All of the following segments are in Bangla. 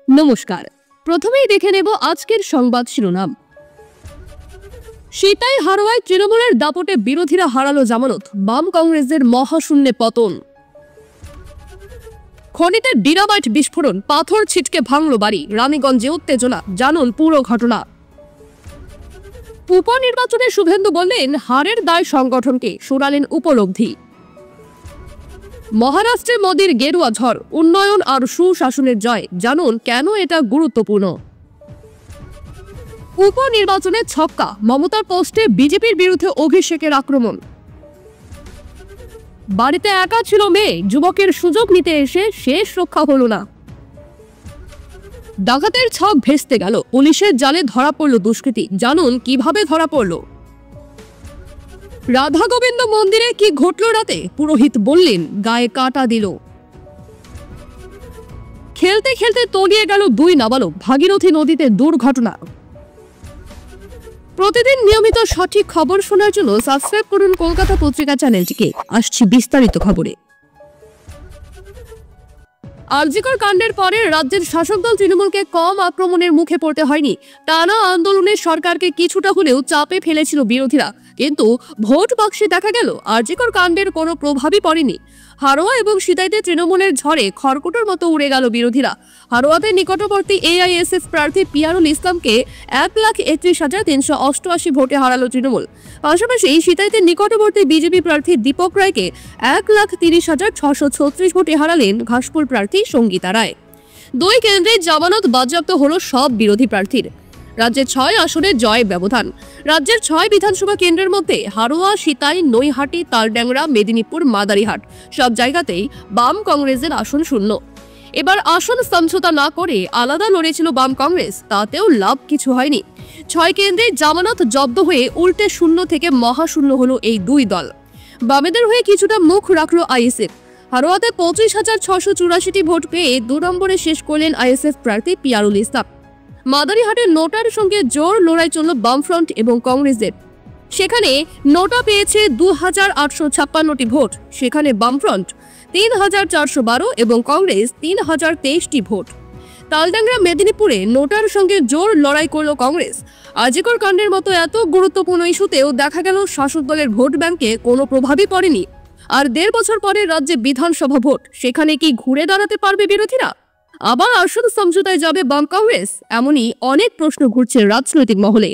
নমস্কার। প্রথমেই দেখে নেব আজকের সংবাদ শিরোনাম। সিতাই হারোয়ায় তৃণমূলের দাপটে বিরোধীরা হারালো জামানত, বাম কংগ্রেসের মহাশূন্যে পতন। খনিতে ডিনামাইট বিস্ফোরণ, পাথর ছিটকে ভাঙল বাড়ি, রানীগঞ্জে উত্তেজনা। জানুন পুরো ঘটনা। উপনির্বাচনে শুভেন্দু বললেন হারের দায় সংগঠনকে, শোনালেন উপলব্ধি। মহারাষ্ট্রে মোদির গেরুয়া ঝড়, উন্নয়ন আর সুশাসনের জয়। জানুন কেন এটা গুরুত্বপূর্ণ। উপনির্বাচনে ছক্কা, মমতার পোস্টে বিজেপির বিরুদ্ধে অভিষেকের আক্রমণ। বাড়িতে একা ছিল মেয়ে, যুবকের সুযোগ নিতে এসে শেষ রক্ষা হলো না। ডাকাতের ছক ভেস্তে গেল, পুলিশের জালে ধরা পড়ল দুষ্কৃতী। জানুন কিভাবে ধরা পড়ল। রাধা গোবিন্দ মন্দিরে কি ঘটল রাতে, পুরোহিত বললেন গায়ে কাটা দিল। খেলতে খেলতে তলিয়ে গেল দুই নাবালক, ভাগীরথী নদীতে দুর্ঘটনা। প্রতিদিন নিয়মিত সঠিক খবর শোনার জন্য সাবস্ক্রাইব করুন কলকাতা পত্রিকা চ্যানেলটিকে। আসছি বিস্তারিত খবরে। আরজিকর কাণ্ডের পরে রাজ্যের শাসক দল তৃণমূলকে কম আক্রমণের মুখে পড়তে হয়নি। টানা আন্দোলনে সরকারকে কিছুটা হলেও চাপে ফেলেছিল বিরোধীরা, কিন্তু ভোট বাক্সে দেখা গেল আরজিকর কাণ্ডের কোনো প্রভাবই পড়েনি। হারোয়া এবং সিতাইতে তৃণমূলের ঝড়ে খড়কুটোর মতো উড়ে গেল বিরোধীরা। হারোয়াতে নিকটবর্তী এআইএসএফ প্রার্থী পিয়ারুল ইসলামকে 1,31,388 ভোটে হারালো তৃণমূল। পাশাপাশি সিতাইতে নিকটবর্তী বিজেপি প্রার্থী দীপক রায়কে 1,30,636 ভোটে হারালেন ঘাসপুর প্রার্থী সঙ্গীতা রায়। দুই কেন্দ্রে জামানত বাজেয়াপ্ত হলো সব বিরোধী প্রার্থীর। রাজ্যের 6 আসনে জয় ব্যবধান। রাজ্যের 6 বিধানসভা কেন্দ্রের মধ্যে হারোয়া, সিতাই, নৈহাটি, তালড্যাংরা, মেদিনীপুর, মাদারিহাট সব জায়গাতেই বাম কংগ্রেসের আসন শূন্য। এবার আসন সমঝোতা না করে আলাদা লড়েছিল বাম কংগ্রেস, তাতেও লাভ কিছু হয়নি। 6 কেন্দ্রে জামানত জব্দ হয়ে উল্টে শূন্য থেকে মহাশূন্য হলো এই দুই দল। বামেদের হয়ে কিছুটা মুখ রাখলো আইএসএফ। হারোয়াতে 25,684টি ভোট পেয়ে 2 নম্বরে শেষ করলেন আইএসএফ প্রার্থী পিয়ারুল ইসলাম। মাদারিহাটের নোটার সঙ্গে জোর লড়াই চলল বামফ্রন্ট এবং কংগ্রেসের। সেখানে নোটা পেয়েছে 2,856টি ভোট, সেখানে বামফ্রন্ট 3,412 এবং কংগ্রেস 3,023টি ভোট। তালড্যাংরা, মেদিনীপুরে নোটার সঙ্গে জোর লড়াই করল কংগ্রেস। আরজিকর কাণ্ডের মতো এত গুরুত্বপূর্ণ ইস্যুতেও দেখা গেল শাসক দলের ভোট ব্যাংকে কোনো প্রভাবই পড়েনি। আর 1.5 বছর পরে রাজ্যে বিধানসভা ভোট, সেখানে কি ঘুরে দাঁড়াতে পারবে বিরোধীরা? আবার আসন সমঝোতায় যাবে বাম কংগ্রেস? এমনই অনেক প্রশ্ন ঘুরছে রাজনৈতিক মহলে।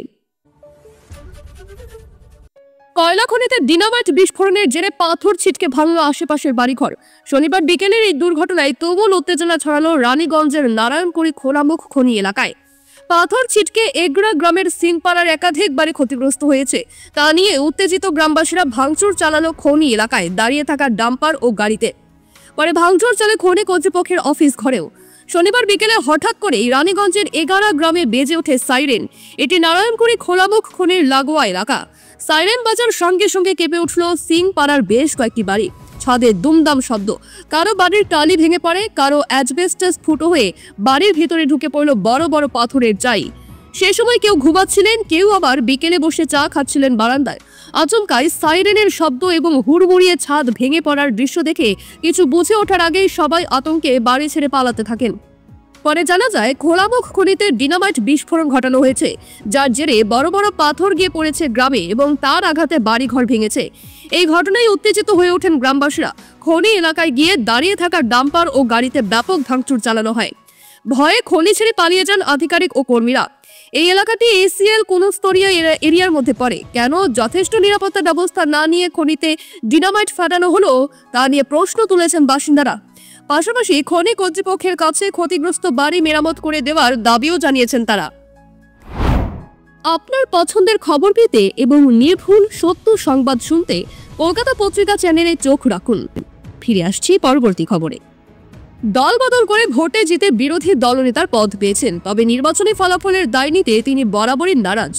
কয়লা খনিতে ডিনামাইট বিস্ফোরণের জেরে পাথর ছিটকে ভাঙল আশেপাশের বাড়িঘর। শনিবার বিকেলের এই দুর্ঘটনায় তুমুল উত্তেজনা ছড়ালো রানীগঞ্জের নারায়ণকুড়ি খোলামুখ খনি এলাকায়। পাথর ছিটকে এগরা গ্রামের সিংপাড়ার একাধিক বাড়ি ক্ষতিগ্রস্ত হয়েছে। তা নিয়ে উত্তেজিত গ্রামবাসীরা ভাঙচুর চালালো খনি এলাকায় দাঁড়িয়ে থাকা ডাম্পার ও গাড়িতে। পরে ভাঙচুর চালে খনি কর্তৃপক্ষের অফিস ঘরেও। শনিবার বিকেলে হঠাৎ করেই রানীগঞ্জের এগারা গ্রামে বেজে ওঠে সাইরেন। এটি নারায়ণকুড়ি খোলামুখ খনির লাগোয়া এলাকা। সাইরেন বাজার সঙ্গে সঙ্গে কেঁপে উঠল সিংপাড়ার বেশ কয়েকটি বাড়ি। ছাদে দুমদাম শব্দ, কারো বাড়ির টালি ভেঙে পড়ে, কারো অ্যাসবেস্টস ফুটো হয়ে বাড়ির ভিতরে ঢুকে পড়ল বড় বড় পাথরের চাই। সে সময় কেউ ঘুমাচ্ছিলেন, কেউ আবার বিকেলে বসে চা খাচ্ছিলেন বারান্দায়। আচমকাই সাইরেনের শব্দ এবং হুড়মুড়িয়ে ছাদ ভেঙে পড়ার দৃশ্য দেখে কিছু বুঝে ওঠার আগেই সবাই আতঙ্কে বাড়ি ছেড়ে পালাতে থাকেন। পরে জানা যায় খোলামুখ খনিতে ডিনামাইট বিস্ফোরণ ঘটানো হয়েছে, যার জেরে বড় বড় পাথর গিয়ে পড়েছে গ্রামে এবং তার আঘাতে বাড়িঘর ভেঙেছে। এই ঘটনায় উত্তেজিত হয়ে ওঠেন গ্রামবাসীরা। খনি এলাকায় গিয়ে দাঁড়িয়ে থাকা ডাম্পার ও গাড়িতে ব্যাপক ভাঙচুর চালানো হয়। ভয়ে খনি ছেড়ে পালিয়ে যান আধিকারিক ও কর্মীরা। এই এলাকাটি এসিএল কোন স্তরীয় এরিয়ার মধ্যে পড়ে। কেন যথেষ্ট নিরাপত্তা ব্যবস্থা না নিয়ে খনিতে ডিনামাইট ফাটানো হলো তা নিয়ে প্রশ্ন তুলেছেন বাসিন্দারা। পাশাপাশি খনি কর্তৃপক্ষের কাছে ক্ষতিগ্রস্ত বাড়ি মেরামত করে দেওয়ার দাবিও জানিয়েছেন তারা। আপনার পছন্দের খবর পেতে এবং নির্ভুল সত্য সংবাদ শুনতে কলকাতা পত্রিকা চ্যানেলে চোখ রাখুন। ফিরে আসছি পরবর্তী খবরে। দল বদল করে ভোটে জিতে বিরোধী দলনেতার পদ পেয়েছেন, তবে নির্বাচনী ফলাফলের দায় নিতে তিনি বরাবরই নারাজ।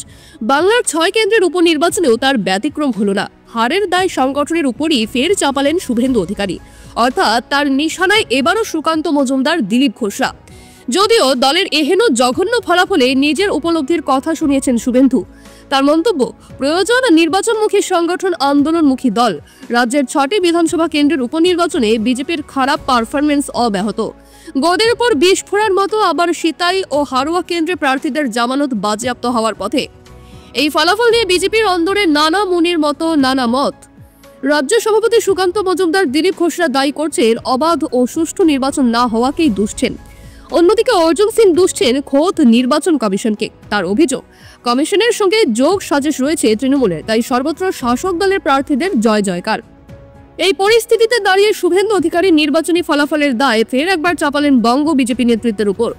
বাংলার 6 কেন্দ্রের উপনির্বাচনেও তার ব্যতিক্রম হলো না। হারের দায় সংগঠনের উপরই ফের চাপালেন শুভেন্দু অধিকারী, অর্থাৎ তার নিশানায় এবারও সুকান্ত মজুমদার, দিলীপ ঘোষরা। যদিও দলের এহেন জঘন্য ফলাফলে নিজের উপলব্ধির কথা শুনিয়েছেন শুভেন্দু। তার মন্তব্য, প্রয়োজন নির্বাচনমুখী সংগঠন, আন্দোলনমুখী দল। রাজ্যের 6টি বিধানসভা কেন্দ্রের উপনির্বাচনে বিজেপির খারাপ পারফরমেন্স অব্যাহত। গদের উপর বিষ ফোড়ার মতো আবার সিতাই ও হারোয়া কেন্দ্রে প্রার্থীদের জামানত বাজেয়াপ্ত হওয়ার পথে। এই ফলাফল নিয়ে বিজেপির অন্দরে নানা মুনির মতো নানা মত। রাজ্য সভাপতি সুকান্ত মজুমদার, দিলীপ ঘোষরা দায়ী করছেন অবাধ ও সুষ্ঠু নির্বাচন না হওয়াকেই দুষছেন। অন্যদিকে অর্জুন সিং দুষছেন খোদ নির্বাচন কমিশনকে। তার অভিযোগ, কমিশনের সঙ্গে যোগ সাজেশ রয়েছে তৃণমূলের, তাই সর্বত্র শাসক দলের প্রার্থীদের জয় জয়কার। এই পরিস্থিতিতে দাঁড়িয়ে শুভেন্দু অধিকারী নির্বাচনী ফলাফলের দায় ফের একবার চাপালেন বঙ্গ বিজেপি নেতৃত্বের উপর।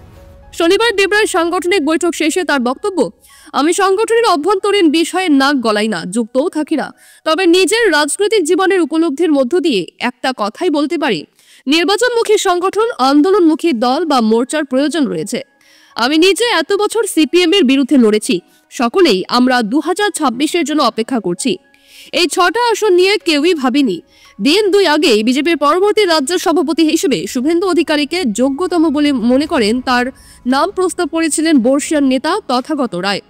শনিবার দেবরায় সাংগঠনিক বৈঠক শেষে তার বক্তব্য, আমি সংগঠনের অভ্যন্তরীণ বিষয়ে নাক গলাই না, যুক্তও থাকি না, তবে নিজের রাজনৈতিক জীবনের উপলব্ধির মধ্য দিয়ে একটা কথাই বলতে পারি, নির্বাচনমুখী সংগঠন, আন্দোলনমুখী দল বা মোর্চার প্রয়োজন রয়েছে। আমি নিজে এত বছর সিপিএম এর বিরুদ্ধে লড়েছি, সকলেই আমরা 2026-এর জন্য অপেক্ষা করছি। এই 6টা আসন নিয়ে কেউই ভাবিনি। দিন 2 আগেই বিজেপির পরবর্তী রাজ্য সভাপতি হিসেবে শুভেন্দু অধিকারীকে যোগ্যতম বলে মনে করেন, তার নাম প্রস্তাব করেছিলেন বর্ষিয়ান নেতা তথাগত রায়।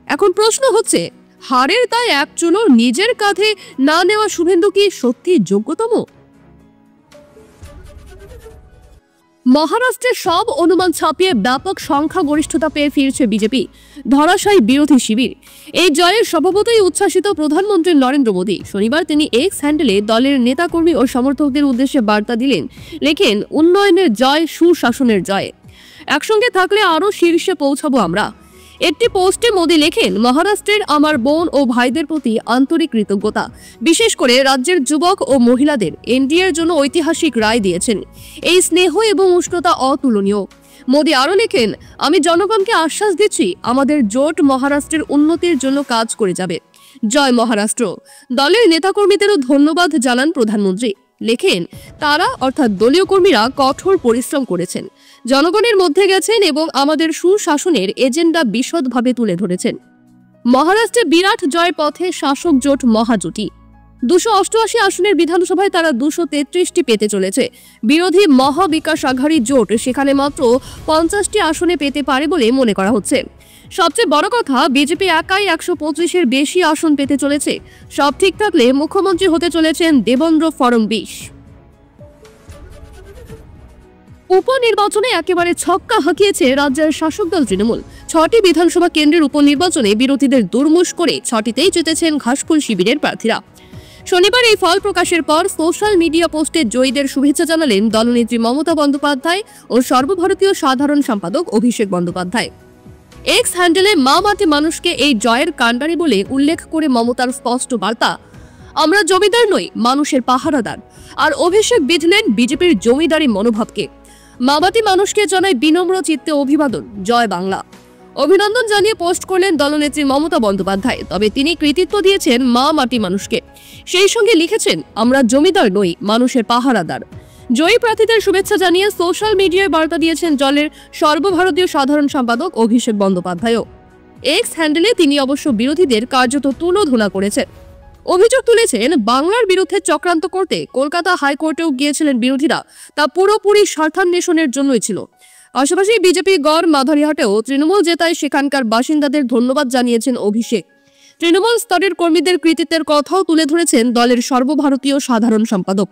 এখন প্রশ্ন হচ্ছে, হারের দায় এক চুলো নিজের কাঁধে না নেওয়া শুভেন্দু কি সত্যি যোগ্যতম? মহারাষ্ট্রের সব অনুমান ছাপিয়ে ব্যাপক সংখ্যাগরিষ্ঠতা পেয়ে ফিরছে বিজেপি, ধরাশায়ী বিরোধী শিবির। এই জয়ের স্বভাবতই উচ্ছ্বাসিত প্রধানমন্ত্রী নরেন্দ্র মোদী। শনিবার তিনি এক্স হ্যান্ডেলে দলের নেতাকর্মী ও সমর্থকদের উদ্দেশ্যে বার্তা দিলেন, লেখেন, উন্নয়নের জয়, সুশাসনের জয়, একসঙ্গে থাকলে আরো শীর্ষে পৌঁছাবো আমরা। একটি পোস্টে মোদী লেখেন, মহারাষ্ট্রের আমার বোন ও ভাইদের প্রতি আন্তরিক কৃতজ্ঞতা, বিশেষ করে রাজ্যের যুবক ও মহিলাদের এনডিএর জন্য ঐতিহাসিক রায় দিয়েছেন। এই স্নেহ এবং উষ্ণতা অতুলনীয়। মোদী আরও লেখেন, আমি জনগণকে আশ্বাস দিচ্ছি, আমাদের জোট মহারাষ্ট্রের উন্নতির জন্য কাজ করে যাবে। জয় মহারাষ্ট্র। দলের নেতাকর্মীদেরও ধন্যবাদ জানান প্রধানমন্ত্রী। লেখেন, তারা অর্থাৎ দলীয় কর্মীরা কঠোর পরিশ্রম করেছেন, জনগণের মধ্যে গেছেন এবং আমাদের সুশাসনের এজেন্ডা বিশদভাবে তুলে ধরেছেন। মহারাষ্ট্রে বিরাট জয় পথে শাসক জোট মহাজোটী। 288 আসনের বিধানসভায় তারা 233টি পেতে চলেছে। বিরোধী মহাবিকাশ আঘাড়ি জোট সেখানে মাত্র 50টি আসনে পেতে পারে বলে মনে করা হচ্ছে। সবচেয়ে বড় কথা, বিজেপি একাই 125-এর বেশি আসন পেতে চলেছে। সব ঠিক থাকলে মুখ্যমন্ত্রী হতে চলেছেন দেবেন্দ্র ফডণবীস। উপনির্বাচনে একেবারে ছক্কা হাঁকিয়েছে রাজ্যের শাসক দল তৃণমূল। 6টি বিধানসভা কেন্দ্রের উপনির্বাচনে বিরোধীদের দুর্মুশ করে 6টিতেই জিতেছেন ঘাসফুল শিবিরের প্রার্থীরা। শনিবার এই ফল প্রকাশের পর সোশ্যাল মিডিয়া পোস্টে জয়ীদের শুভেচ্ছা জানালেন দলনেত্রী মমতা বন্দ্যোপাধ্যায় ও সর্বভারতীয় সাধারণ সম্পাদক অভিষেক বন্দ্যোপাধ্যায়। এক্স হ্যান্ডেলে মা মাটি মানুষকে এই জয়ের কাণ্ডারি বলে উল্লেখ করে মমতার স্পষ্ট বার্তা, আমরা জমিদার নই, মানুষের পাহারাদার। আর অভিষেক বিধলেন বিজেপির জমিদারি মনোভাবকে। মাবাটি মানুষকে জানায় বিনম্র চিত্তে অভিবাদন, জয় বাংলা। অভিনন্দন জানিয়ে পোস্ট করলেন দলনেত্রী মমতা বন্দ্যোপাধ্যায়। তবে তিনি কৃতিত্ব দিয়েছেন মা মাটি মানুষকে। সেই সঙ্গে লিখেছেন, আমরা জমিদার নই, মানুষের পাহারাদার। জয়ী প্রার্থীদের শুভেচ্ছা জানিয়ে সোশ্যাল মিডিয়ায় বার্তা দিয়েছেন দলের সর্বভারতীয় সাধারণ সম্পাদক অভিষেক বন্দ্যোপাধ্যায়ও। এক্স হ্যান্ডেলে তিনি অবশ্য বিরোধীদের কার্যত তুলোধুনা করেছেন। অভিযোগ তুলেছেন, বাংলার বিরুদ্ধে চক্রান্ত করতে কলকাতা হাইকোর্টেও গিয়েছিলেন বিরোধীরা, তা পুরোপুরি স্বার্থান্বেষণের জন্যই ছিল। পাশাপাশি বিজেপি গড় মাধারিহাটেও তৃণমূল জেতায় সেখানকার বাসিন্দাদের ধন্যবাদ জানিয়েছেন অভিষেক। তৃণমূল স্তরের কর্মীদের কৃতিত্বের কথাও তুলে ধরেছেন দলের সর্বভারতীয় সাধারণ সম্পাদক।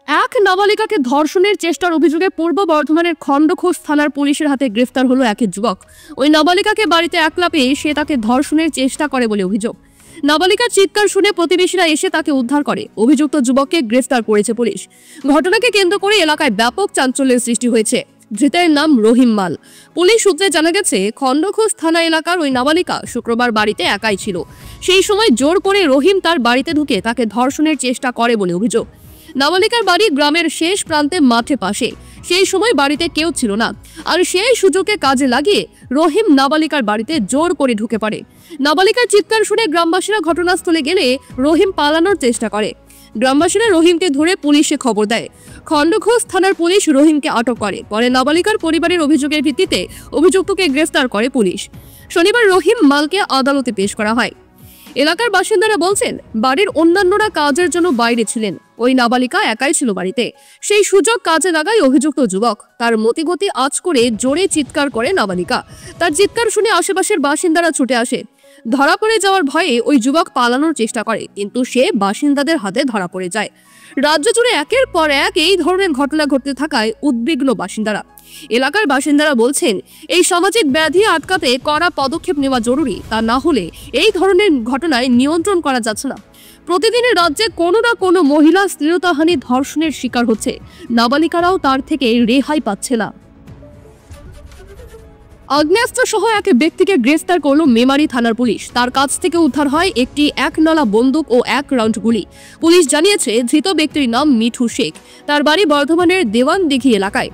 এক নাবালিকাকে ধর্ষণের চেষ্টার অভিযোগে পূর্ব বর্ধমানের খণ্ডঘোষ থানার পুলিশের হাতে গ্রেফতার হলো এক যুবক। ওই নাবালিকাকে বাড়িতে একলা পেয়ে সে তাকে ধর্ষণের চেষ্টা করে বলে অভিযোগ। নাবালিকার চিৎকার শুনে প্রতিবেশীরা এসে তাকে উদ্ধার করে। অভিযুক্ত যুবককে গ্রেফতার করেছে পুলিশ। ঘটনাকে কেন্দ্র করে এলাকায় ব্যাপক চাঞ্চল্যের সৃষ্টি হয়েছে। ধৃতের নাম রহিম মাল। পুলিশ সূত্রে জানা গেছে, খণ্ডঘোষ থানা এলাকার ওই নাবালিকা শুক্রবার বাড়িতে একাই ছিল। সেই সময় জোর করে রহিম তার বাড়িতে ঢুকে তাকে ধর্ষণের চেষ্টা করে বলে অভিযোগ। নাবালিকার বাড়ি গ্রামের শেষ প্রান্তে মাঠে পাশে। সেই সময় বাড়িতে কেউ ছিল না, আর সেই সুযোগে কাজে লাগিয়ে রহিম নাবালিকার বাড়িতে জোর করে ঢুকে পড়ে। নাবালিকার চিৎকার শুনে গ্রামবাসীরা ঘটনাস্থলে গেলে রহিম পালানোর চেষ্টা করে। গ্রামবাসীরা রহিমকে ধরে পুলিশে খবর দেয়। খণ্ডঘোষ থানার পুলিশ রহিমকে আটক করে। পরে নাবালিকার পরিবারের অভিযোগের ভিত্তিতে অভিযুক্তকে গ্রেফতার করে পুলিশ। শনিবার রহিম মালকে আদালতে পেশ করা হয়। এলাকার বাসিন্দারা বলছেন, বাড়ির অন্যান্যরা কাজের জন্য বাইরে ছিলেন, ওই নাবালিকা একাই ছিল বাড়িতে। সেই সুযোগ কাজে লাগায় অভিযুক্ত যুবক। তার মতিগতি আঁচ করে জোরে চিৎকার করে নাবালিকা। তার চিৎকার শুনে আশেপাশের বাসিন্দারা ছুটে আসে। ধরা পড়ে যাওয়ার ভয়ে ওই যুবক পালানোর চেষ্টা করে, কিন্তু সে বাসিন্দাদের হাতে ধরা পড়ে যায়। রাজ্য জুড়ে একের পর এক এই ধরনের ঘটনা ঘটতে থাকায় উদ্বিগ্ন বাসিন্দারা। এলাকার বাসিন্দারা বলছেন, এই সামাজিক ব্যাধি আটকাতে কড়া পদক্ষেপ নেওয়া জরুরি। তা না হলে এই ধরনের ঘটনায় নিয়ন্ত্রণ করা যাচ্ছে না। প্রতিদিনই রাজ্যে কোনো না কোনো মহিলা শ্লীলতাহানি, ধর্ষণের শিকার হচ্ছে। নাবালিকারাও তার থেকে রেহাই পাচ্ছে না। আগ্নেয়াস্ত্র সহ এক ব্যক্তিকে গ্রেফতার করল মেমারি থানার পুলিশ। তার কাছ থেকে উদ্ধার হয় একটি 1 নলা বন্দুক ও 1 রাউন্ড গুলি। পুলিশ জানিয়েছে, ধৃত ব্যক্তির নাম মিঠু শেখ। তার বাড়ি বর্ধমানের দেওয়ানদিঘি এলাকায়।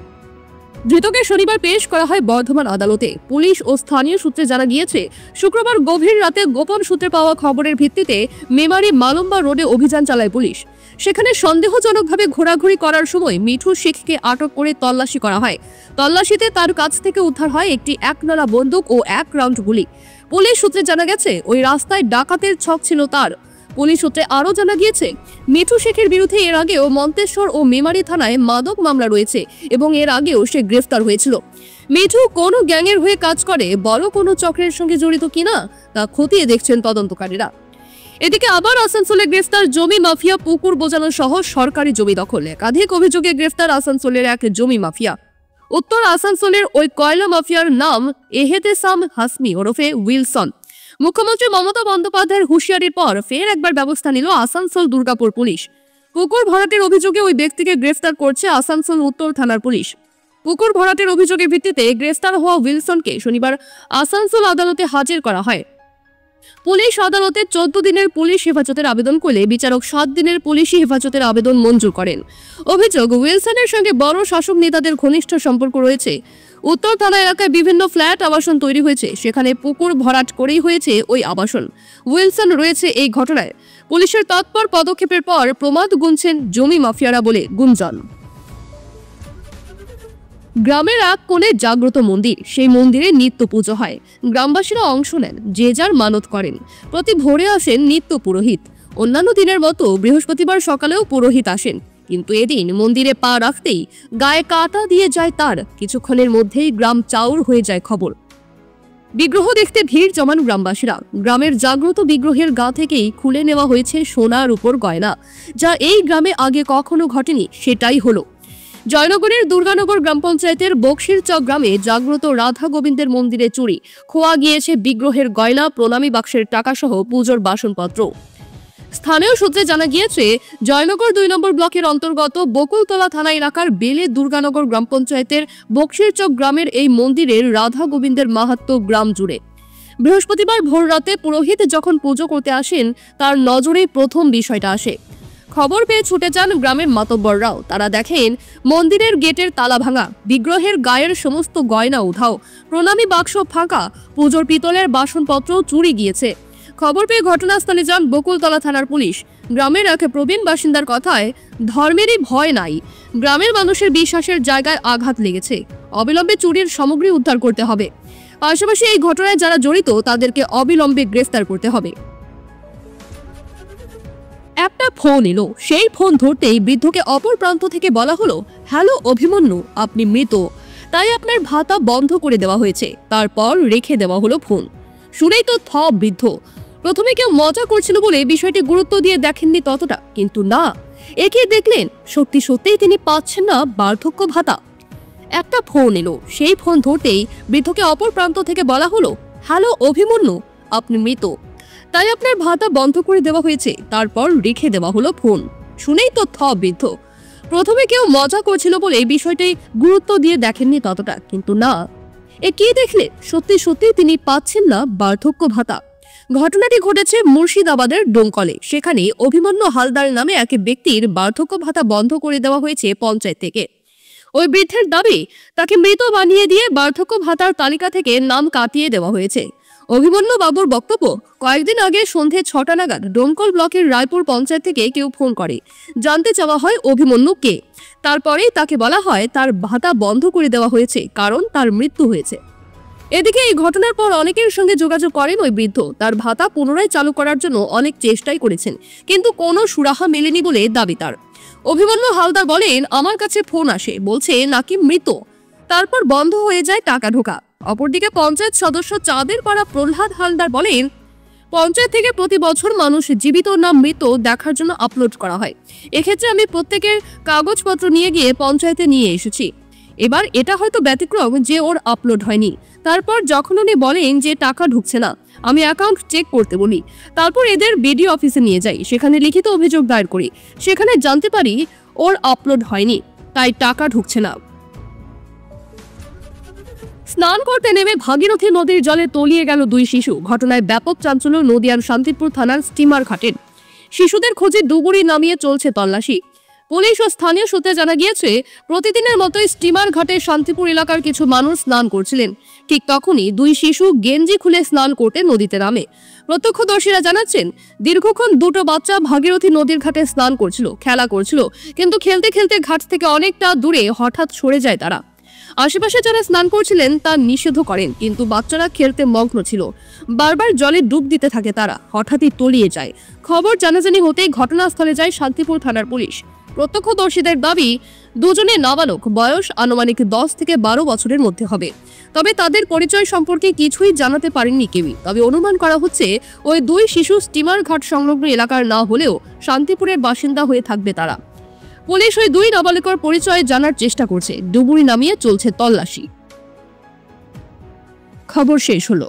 ধৃতকে শনিবার পেশ করা হয় বর্ধমান আদালতে। পুলিশ ও স্থানীয় সূত্রে জানা গিয়েছে, শুক্রবার গভীর রাতে গোপন সূত্রে পাওয়া খবরের ভিত্তিতে মেমারি মালম্বা রোডে অভিযান চালায় পুলিশ। সেখানে সন্দেহজনকভাবে ঘোরাঘুরি করার সময় মিঠু শেখকে আটক করে তল্লাশি করা হয়। তল্লাশিতে তার কাছ থেকে উদ্ধার হয় একটি 1 নলা বন্দুক ও 1 রাউন্ড গুলি। পুলিশ সূত্রে জানা গেছে, ওই রাস্তায় ডাকাতের ছক ছিল তার। পুলিশ সূত্রে আরও জানা গিয়েছে, মিঠু শেখের বিরুদ্ধে এর আগেও মন্তেশ্বর ও মেমারি থানায় মাদক মামলা রয়েছে এবং এর আগেও সে গ্রেফতার হয়েছিল। মিঠু কোন গ্যাংয়ের হয়ে কাজ করে, বড় কোনো চক্রের সঙ্গে জড়িত কিনা তা খতিয়ে দেখছেন তদন্তকারীরা। এদিকে আবার আসানসোলে গ্রেফতার জমি মাফিয়া, পুকুর বোঝানো সহ সরকারি জমি দখল। একাধিক অভিযোগে গ্রেফতার আসানসোলের এক জমি মাফিয়া। উত্তর আসানসোলের ওই কয়লা মাফিয়ার নাম এহেতেসাম হাসমি ওরফে উইলসন। মুখ্যমন্ত্রী মমতা বন্দ্যোপাধ্যায়ের হুঁশিয়ারির পর ফের একবার ব্যবস্থা নিল আসানসোল দুর্গাপুর পুলিশ। পুকুর ভরাটের অভিযোগে ওই ব্যক্তিকে গ্রেফতার করছে আসানসোল উত্তর থানার পুলিশ। পুকুর ভরাটের অভিযোগের ভিত্তিতে গ্রেফতার হওয়া উইলসনকে শনিবার আসানসোল আদালতে হাজির করা হয়। পুলিশ আদালতে 14 দিনের পুলিশ হেফাজতের আবেদন করলে বিচারক 7 দিনের পুলিশি হেফাজতের আবেদন মঞ্জুর করেন। অভিযোগ, উইলসনের সঙ্গে বড় শাসক নেতাদের ঘনিষ্ঠ সম্পর্ক রয়েছে। উত্তর থানা এলাকায় বিভিন্ন ফ্ল্যাট আবাসন তৈরি হয়েছে, সেখানে পুকুর ভরাট করেই হয়েছে ওই আবাসন। উইলসন রয়েছে এই ঘটনায়। পুলিশের তৎপর পদক্ষেপের পর প্রমাদ গুনছেন জমি মাফিয়ারা বলে গুঞ্জন। গ্রামের এক কোণে জাগ্রত মন্দির, সেই মন্দিরে নিত্য পুজো হয়। গ্রামবাসীরা অংশ নেন, যে যার মানত করেন। প্রতি ভোরে আসেন নিত্য পুরোহিত। অন্যান্য দিনের মতো বৃহস্পতিবার সকালেও পুরোহিত আসেন, কিন্তু এদিন মন্দিরে পা রাখতেই গায়ে কাঁটা দিয়ে যায় তার। কিছুক্ষণের মধ্যেই গ্রাম চাউর হয়ে যায় খবর। বিগ্রহ দেখতে ভিড় জমান গ্রামবাসীরা। গ্রামের জাগ্রত বিগ্রহের গা থেকেই খুলে নেওয়া হয়েছে সোনার উপর গয়না, যা এই গ্রামে আগে কখনো ঘটেনি। সেটাই হলো জয়নগরের দুর্গানগর গ্রাম পঞ্চায়েতের বক্সিরচক গ্রামে জাগ্রত রাধা গোবিন্দের মন্দিরে চুরি। খোয়া গিয়েছে বিগ্রহের গয়না, প্রণামী বাক্সের টাকা সহ পুজোর বাসনপত্র। স্থানীয় সূত্রে জানা গিয়েছে, জয়নগর 2 নম্বর ব্লকের অন্তর্গত বকুলতলা থানা এলাকার বেলে দুর্গানগর গ্রাম পঞ্চায়েতের বক্সিরচক গ্রামের এই মন্দিরের রাধা গোবিন্দের মাহাত্ম্য গ্রাম জুড়ে। বৃহস্পতিবার ভোর রাতে পুরোহিত যখন পুজো করতে আসেন, তার নজরে প্রথম বিষয়টা আসে। খবর পেয়ে ছুটে যান গ্রামের মাতব্বররাও। তারা দেখেন মন্দিরের গেটের তালা ভাঙা, বিগ্রহের গায়ের সমস্ত গয়না উধাও, প্রণামী বাক্স ফাঁকা, পুজোর পিতলের বাসনপত্র চুরি গিয়েছে। খবর পেয়ে ঘটনাস্থলে যান বকুলতলা থানার পুলিশ। গ্রামের এক প্রবীণ বাসিন্দার কথায়, ধর্মেরই ভয় নাই, গ্রামের মানুষের বিশ্বাসের জায়গায় আঘাত লেগেছে। অবিলম্বে চুরির সামগ্রী উদ্ধার করতে হবে। পাশাপাশি এই ঘটনায় যারা জড়িত তাদেরকে অবিলম্বে গ্রেফতার করতে হবে। একটা ফোন এলো, সেই ফোন ধরতেই বৃদ্ধকে অপর প্রান্ত থেকে বলা হলো, হ্যালো অভিমন্যু, আপনি মৃত, তাই আপনার ভাতা বন্ধ করে দেওয়া হয়েছে। তারপর রেখে দেওয়া হলো ফোন। শুনেই তো থ বৃদ্ধ। প্রথমে কেউ মজা করছিল বলে বিষয়টি গুরুত্ব দিয়ে দেখেননি ততটা, কিন্তু না, একে দেখলেন সত্যি সত্যিই তিনি পাচ্ছেন না বার্ধক্য ভাতা। একটা ফোন এলো, সেই ফোন ধরতেই বৃদ্ধকে অপর প্রান্ত থেকে বলা হলো, হ্যালো অভিমন্যু, আপনি মৃত, তাই আপনার ভাতা বন্ধ করে দেওয়া হয়েছে। তারপর রেখে দেওয়া হলো ফোন। শুনেই তো থ বৃদ্ধ। প্রথমে কেউ মজা করছিল বলে বিষয়টি গুরুত্ব দিয়ে দেখেননি ততটা, কিন্তু না, এ কি দেখলে সত্যি সত্যি তিনি পাচ্ছেন না বার্ধক্য ভাতা। ঘটনাটি ঘটেছে মুর্শিদাবাদের ডোমকলে। সেখানে অভিমন্যু হালদার নামে এক ব্যক্তির বার্ধক্য ভাতা বন্ধ করে দেওয়া হয়েছে পঞ্চায়েত থেকে। ওই বৃদ্ধের দাবি, তাকে মৃত বানিয়ে দিয়ে বার্ধক্য ভাতার তালিকা থেকে নাম কাটিয়ে দেওয়া হয়েছে। অভিমন্যু বাবুর বক্তব্য, কয়েকদিন আগে সন্ধে 6টা নাগাদ ডোমকল ব্লকের রায়পুর পঞ্চায়েত থেকে কেউ ফোন করে। জানতে চাওয়া হয় অভিমন্যু কে। তারপরেই তাকে বলা হয় তার ভাতা বন্ধ করে দেওয়া হয়েছে, কারণ তার মৃত্যু হয়েছে। এদিকে এই ঘটনার পর অনেকের সঙ্গে যোগাযোগ করেন ওই বৃদ্ধ। তার ভাতা পুনরায় চালু করার জন্য অনেক চেষ্টাই করেছেন, কিন্তু কোনো সুরাহা মেলেনি বলে দাবি তার। অভিমন্যু হালদার বলেন, আমার কাছে ফোন আসে, বলছে নাকি মৃত, তারপর বন্ধ হয়ে যায় টাকা ঢোকা। অপরদিকে পঞ্চায়েত সদস্য চাঁদের পাড়া প্রহ্লাদ হালদার বলেন, পঞ্চায়েত থেকে প্রতি বছর মানুষ জীবিত না মৃত দেখার জন্য আপলোড করা হয়। এক্ষেত্রে আমি প্রত্যেকের কাগজপত্র নিয়ে গিয়ে পঞ্চায়েতে নিয়ে এসেছি। এবার এটা হয়তো ব্যতিক্রম যে ওর আপলোড হয়নি। তারপর যখন উনি বলেন যে টাকা ঢুকছে না, আমি অ্যাকাউন্ট চেক করতে বলি। তারপর এদের বিডিও অফিসে নিয়ে যাই, সেখানে লিখিত অভিযোগ দায়ের করি। সেখানে জানতে পারি ওর আপলোড হয়নি, তাই টাকা ঢুকছে না। স্নান করতে নেমে ভাগীরথী নদীর জলে তলিয়ে গেল 2 শিশু। ঘটনায় ব্যাপক চাঞ্চল্য নদিয়ার শান্তিপুর থানার স্টিমার ঘাটের। শিশুদের খোঁজে ডুবুরি নামিয়ে চলছে তল্লাশি। পুলিশ ও স্থানীয় সূত্রে জানা গিয়েছে, প্রতিদিনের মতোই স্টিমার ঘাটে শান্তিপুর এলাকার কিছু মানুষ স্নান করছিলেন। ঠিক তখনই 2 শিশু গেঞ্জি খুলে স্নান করতে নদীতে নামে। প্রত্যক্ষদর্শীরা জানাচ্ছেন, দীর্ঘক্ষণ দুটো বাচ্চা ভাগীরথী নদীর ঘাটে স্নান করছিল, খেলা করছিল, কিন্তু খেলতে খেলতে ঘাট থেকে অনেকটা দূরে হঠাৎ সরে যায় তারা। আশেপাশে যারা স্নান করছিলেন তা নিষেধ করেন, কিন্তু বাচ্চারা খেলতে মগ্ন ছিল। বারবার জলে ডুব দিতে থাকে তারা, হঠাৎই তলিয়ে যায়। খবর জানাজানি হতেই ঘটনাস্থলে যায় শান্তিপুর থানার পুলিশ। প্রত্যক্ষদর্শীদের দাবি, দুজনে নাবালক, বয়স আনুমানিক 10 থেকে 12 বছরের মধ্যে হবে। তবে তাদের পরিচয় সম্পর্কে কিছুই জানাতে পারেননি কেউই। তবে অনুমান করা হচ্ছে ওই 2 শিশু স্টিমার ঘাট সংলগ্ন এলাকার না হলেও শান্তিপুরের বাসিন্দা হয়ে থাকবে তারা। পুলিশ ওই 2 নাবালকের পরিচয় জানার চেষ্টা করছে। ডুবুরি নামিয়ে চলছে তল্লাশি। খবর শেষ হলো।